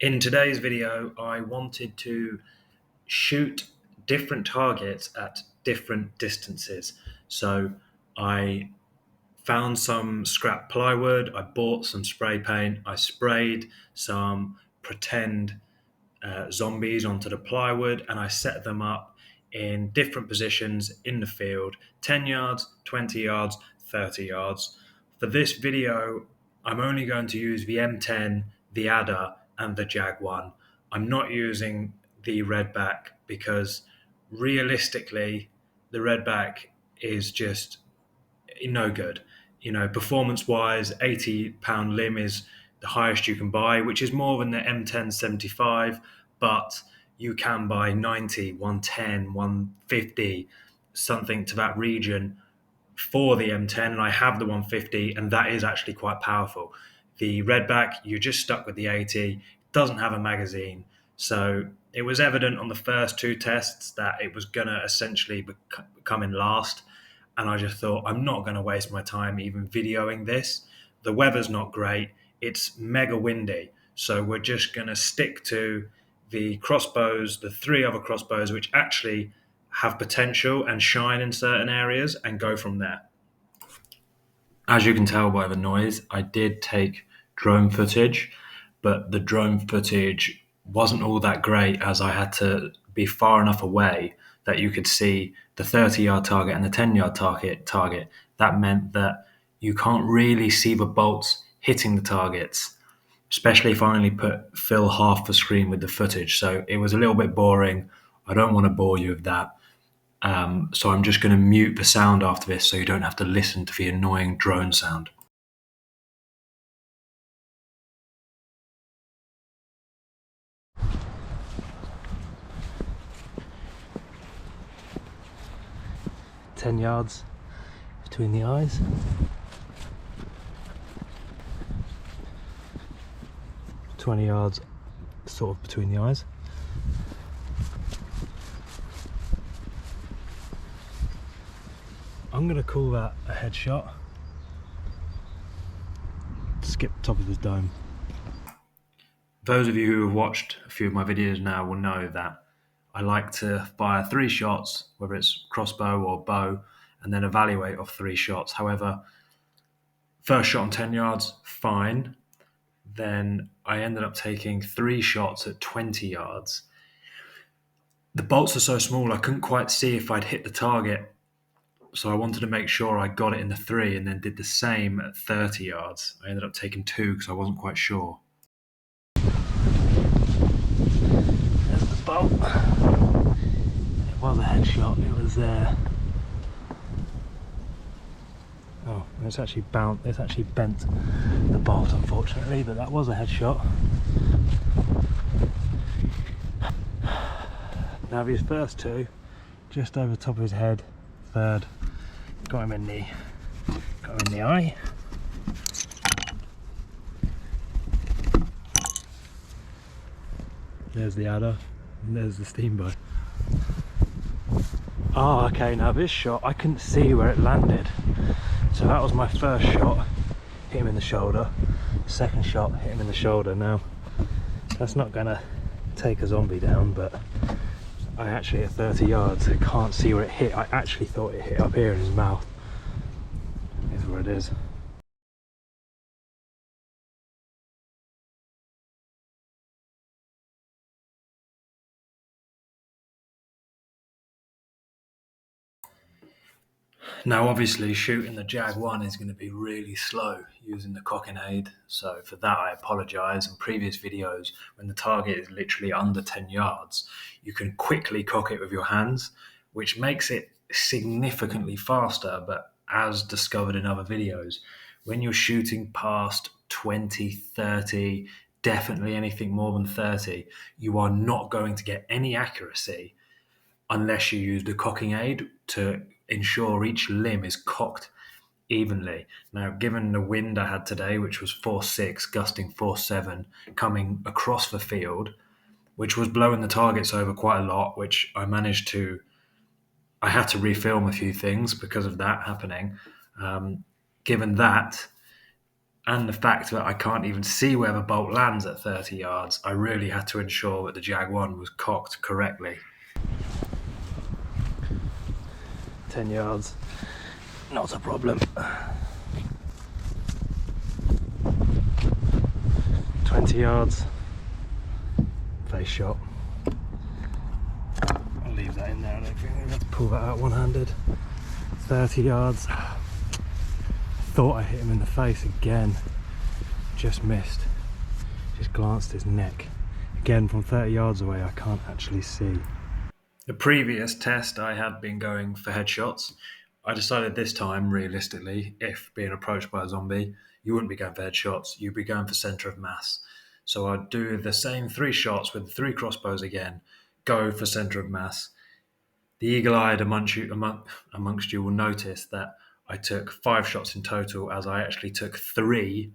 In today's video, I wanted to shoot different targets at different distances. So I found some scrap plywood, I bought some spray paint, I sprayed some pretend zombies onto the plywood, and I set them up in different positions in the field: 10 yards, 20 yards, 30 yards. For this video, I'm only going to use the M10, the Adder, and the Jaguar. I'm not using the Redback because realistically, the Redback is just no good. Performance wise, £80 limb is the highest you can buy, which is more than the M10 75, but you can buy 90, 110, 150, something to that region for the M10. And I have the 150, and that is actually quite powerful. The Redback, you're just stuck with the 80, doesn't have a magazine. So it was evident on the first two tests that it was going to essentially come in last. And I just thought, I'm not going to waste my time even videoing this. The weather's not great. It's mega windy. So we're just going to stick to the crossbows, the three other crossbows, which actually have potential and shine in certain areas, and go from there. As you can tell by the noise, I did take drone footage, but the drone footage wasn't all that great as I had to be far enough away that you could see the 30-yard target and the 10-yard target. That meant that you can't really see the bolts hitting the targets, especially if I only fill half the screen with the footage. So it was a little bit boring. I don't want to bore you with that. So I'm just going to mute the sound after this so you don't have to listen to the annoying drone sound. "10 yards between the eyes. "20 yards sort of between the eyes. I'm going to call that a headshot. Skip top of his dome. Those of you who have watched a few of my videos now will know that I like to fire 3 shots, whether it's crossbow or bow, and then evaluate off 3 shots. However, first shot on 10 yards, fine. Then I ended up taking 3 shots at 20 yards. The bolts are so small, I couldn't quite see if I'd hit the target. So I wanted to make sure I got it in the 3, and then did the same at 30 yards. I ended up taking 2 because I wasn't quite sure. There's the bolt. It was a headshot. It was oh, it's actually bent the bolt, unfortunately, but that was a headshot. Now these first 2, just over the top of his head. Third, got him in the eye. There's the adder, and there's the steamboat. Oh, okay, now this shot, I couldn't see where it landed. So that was my first shot, hit him in the shoulder. Second shot, hit him in the shoulder. Now, that's not gonna take a zombie down, but I actually, at 30 yards, can't see where it hit. I actually thought it hit up here in his mouth. Here's where it is. Now obviously shooting the Jaguar is going to be really slow using the cocking aid, so for that I apologise. In previous videos, when the target is literally under 10 yards, you can quickly cock it with your hands, which makes it significantly faster, but as discovered in other videos, when you're shooting past 20, 30, definitely anything more than 30, you are not going to get any accuracy unless you use the cocking aid to ensure each limb is cocked evenly. Now, given the wind I had today, which was force 6, gusting force 7, coming across the field, which was blowing the targets over quite a lot, which I had to refilm a few things because of that happening. Given that, and the fact that I can't even see where the bolt lands at 30 yards, I really had to ensure that the Jaguar was cocked correctly. 10 yards, not a problem. 20 yards, face shot. I'll leave that in there, I don't think I'm going to pull that out one-handed. 30 yards, thought I hit him in the face again, just missed, just glanced his neck. Again, from 30 yards away I can't actually see. The previous test I had been going for headshots. I decided this time, realistically, if being approached by a zombie, you wouldn't be going for headshots, you'd be going for centre of mass. So I'd do the same 3 shots with 3 crossbows again, go for centre of mass. The eagle-eyed amongst you will notice that I took 5 shots in total, as I actually took 3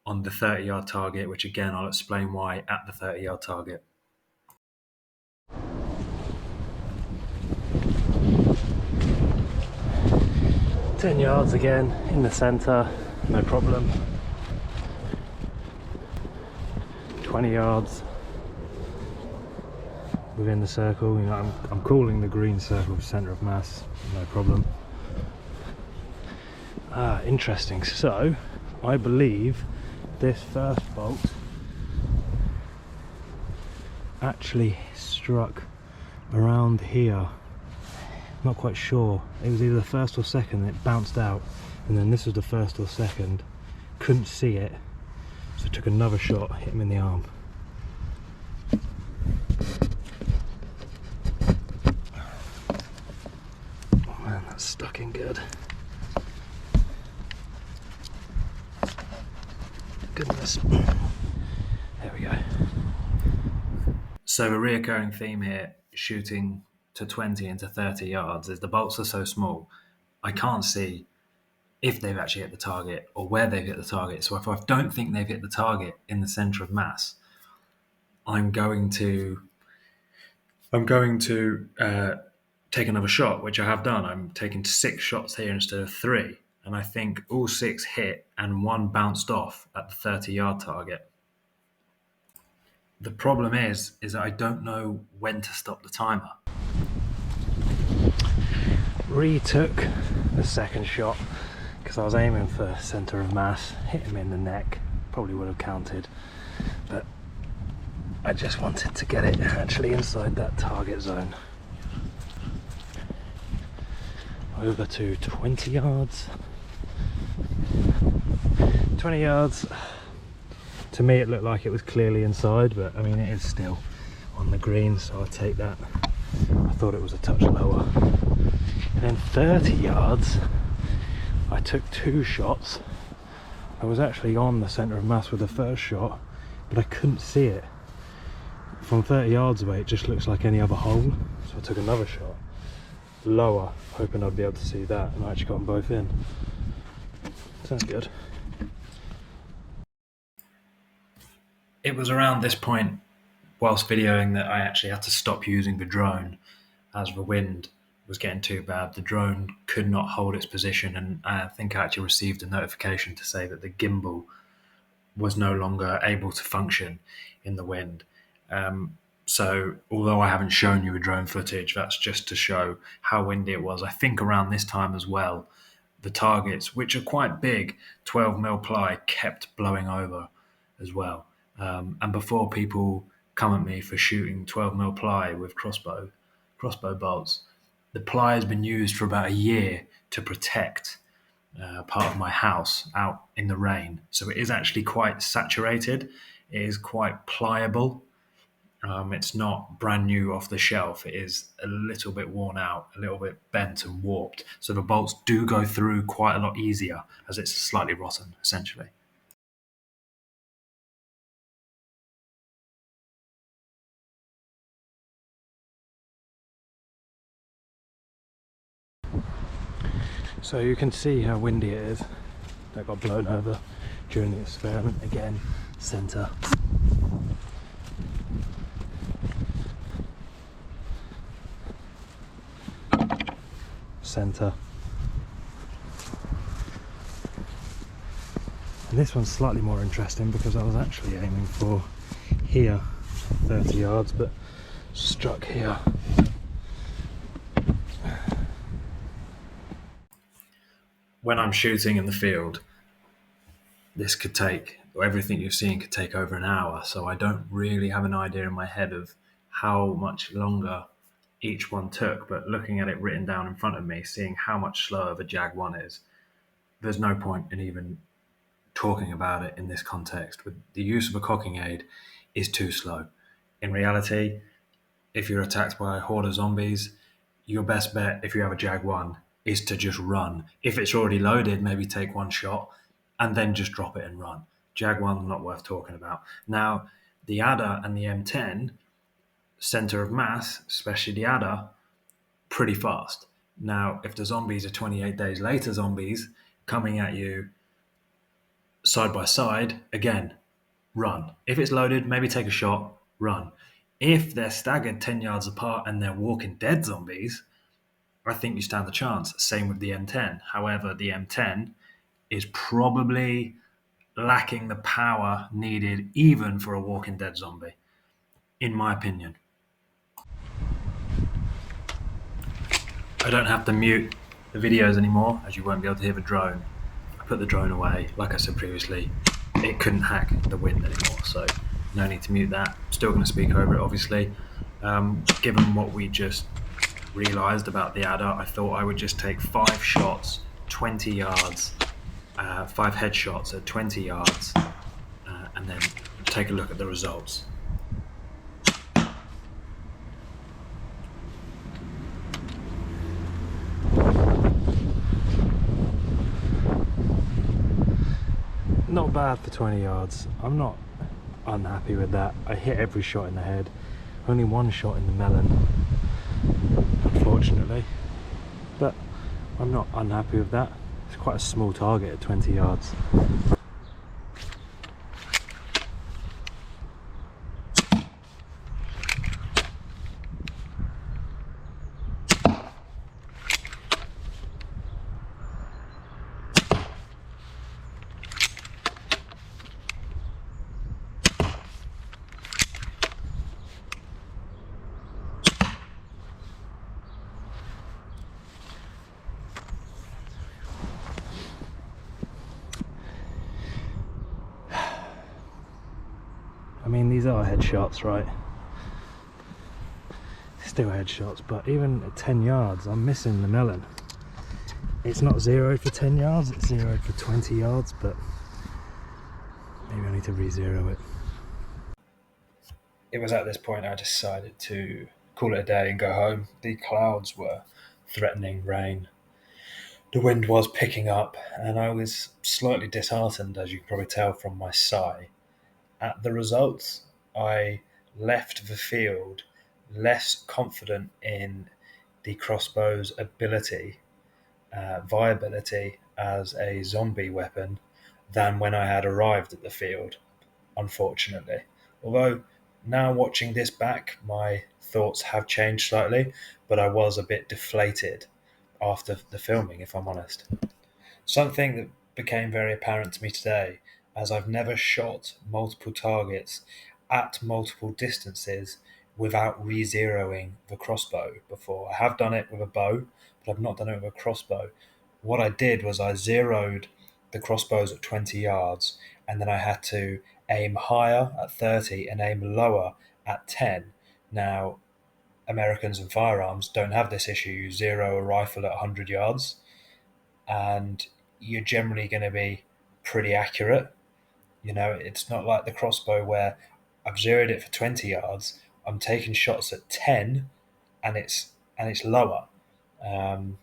on the 30-yard target, which again I'll explain why at the 30-yard target. Ten yards again, in the centre, no problem. 20 yards within the circle, you know, I'm calling the green circle the centre of mass, no problem. Interesting. So I believe this first bolt actually struck around here. Not quite sure. It was either the first or second, and it bounced out, and then this was the first or second. Couldn't see it, so I took another shot, hit him in the arm. Oh man, that's stuck in good. Goodness. There we go. So the reoccurring theme here, shooting to 20 into 30 yards, is the bolts are so small, I can't see if they've actually hit the target or where they've hit the target. So if I don't think they've hit the target in the centre of mass, I'm going to take another shot, which I have done. I'm taking 6 shots here instead of 3, and I think all 6 hit and 1 bounced off at the 30-yard target. The problem is that I don't know when to stop the timer. Retook the second shot because I was aiming for centre of mass, hit him in the neck, probably would have counted, but I just wanted to get it actually inside that target zone. Over to 20 yards. 20 yards, to me it looked like it was clearly inside, but I mean it is still on the green, so I'll take that. I thought it was a touch lower. And then 30 yards, I took 2 shots. I was actually on the centre of mass with the first shot, but I couldn't see it. From 30 yards away, it just looks like any other hole. So I took another shot, lower, hoping I'd be able to see that, and I actually got them both in. Sounds good. It was around this point, whilst videoing, that I actually had to stop using the drone as the wind was getting too bad. The drone could not hold its position, and I think I actually received a notification to say that the gimbal was no longer able to function in the wind. So although I haven't shown you a drone footage, that's just to show how windy it was. I think around this time as well, the targets, which are quite big, 12mm ply, kept blowing over as well. And before people come at me for shooting 12mm ply with crossbow bolts, the ply has been used for about a year to protect part of my house out in the rain. So it is actually quite saturated. It is quite pliable. It's not brand new off the shelf. It is a little bit worn out, a little bit bent and warped. So the bolts do go through quite a lot easier, as it's slightly rotten, essentially. So you can see how windy it is. That got blown over during the experiment. Again, centre. Centre. And this one's slightly more interesting because I was actually aiming for here, 30 yards, but struck here. When I'm shooting in the field, this could take, or everything you're seeing could take over an hour. So I don't really have an idea in my head of how much longer each one took. But looking at it written down in front of me, seeing how much slower the Jag 1 is, there's no point in even talking about it in this context. With the use of a cocking aid is too slow. In reality, if you're attacked by a horde of zombies, your best bet if you have a Jag 1 is to just run. If it's already loaded, maybe take one shot and then just drop it and run. Jag 1's not worth talking about. Now, the Adder and the M10, center of mass, especially the Adder, pretty fast. Now, if the zombies are 28 days later zombies coming at you side by side, again, run. If it's loaded, maybe take a shot, run. If they're staggered 10 yards apart and they're walking dead zombies, I think you stand a chance. Same with the M10. However, the M10 is probably lacking the power needed even for a walking dead zombie, in my opinion. I don't have to mute the videos anymore, as you won't be able to hear the drone. I put the drone away. Like I said previously, it couldn't hack the wind anymore, so no need to mute that. Still going to speak over it, obviously. Given what we just realised about the Adder, I thought I would just take 5 shots, 20 yards, 5 headshots at 20 yards, and then take a look at the results. Not bad for 20 yards. I'm not unhappy with that. I hit every shot in the head. Only one shot in the melon, unfortunately. But I'm not unhappy with that. It's quite a small target at 20 yards. I mean, these are headshots, right? Still headshots, but even at 10 yards, I'm missing the melon. It's not zeroed for 10 yards, it's zeroed for 20 yards, but maybe I need to re-zero it. It was at this point I decided to call it a day and go home. The clouds were threatening rain. The wind was picking up, and I was slightly disheartened, as you can probably tell from my sigh, at the results. I left the field less confident in the crossbow's ability, viability as a zombie weapon than when I had arrived at the field, unfortunately. Although, now watching this back, my thoughts have changed slightly, but I was a bit deflated after the filming, if I'm honest. Something that became very apparent to me today, as I've never shot multiple targets at multiple distances without re-zeroing the crossbow before. I have done it with a bow, but I've not done it with a crossbow. What I did was I zeroed the crossbows at 20 yards, and then I had to aim higher at 30 and aim lower at 10. Now, Americans and firearms don't have this issue. You zero a rifle at 100 yards, and you're generally going to be pretty accurate. You know, it's not like the crossbow where I've zeroed it for 20 yards, I'm taking shots at 10 and it's lower. Um,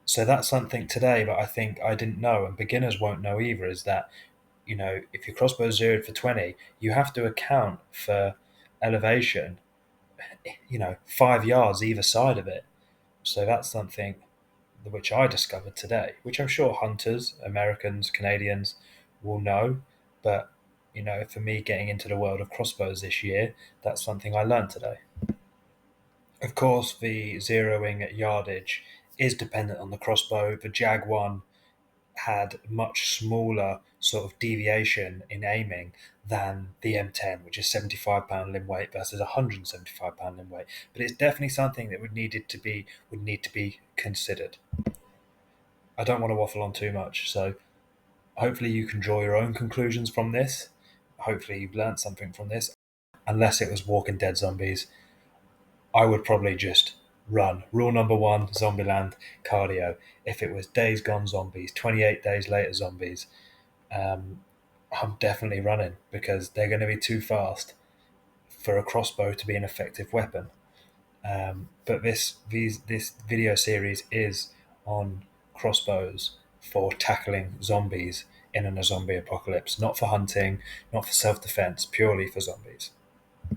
so that's something today that I think I didn't know, and beginners won't know either, is that, you know, if your crossbow is zeroed for 20, you have to account for elevation, 5 yards either side of it. So that's something which I discovered today, which I'm sure hunters, Americans, Canadians will know. But, for me getting into the world of crossbows this year, that's something I learned today. Of course, the zeroing at yardage is dependent on the crossbow. The Jag 1 had much smaller sort of deviation in aiming than the M10, which is 75-pound limb weight versus 175-pound limb weight. But it's definitely something that would need to be considered. I don't want to waffle on too much, so hopefully you can draw your own conclusions from this. Hopefully you've learned something from this. Unless it was Walking Dead zombies, I would probably just run. Rule number one, Zombieland cardio. If it was Days Gone zombies, 28 days later zombies, um, I'm definitely running because they're going to be too fast for a crossbow to be an effective weapon. But this video series is on crossbows for tackling zombies in a zombie apocalypse, not for hunting, not for self defense, purely for zombies.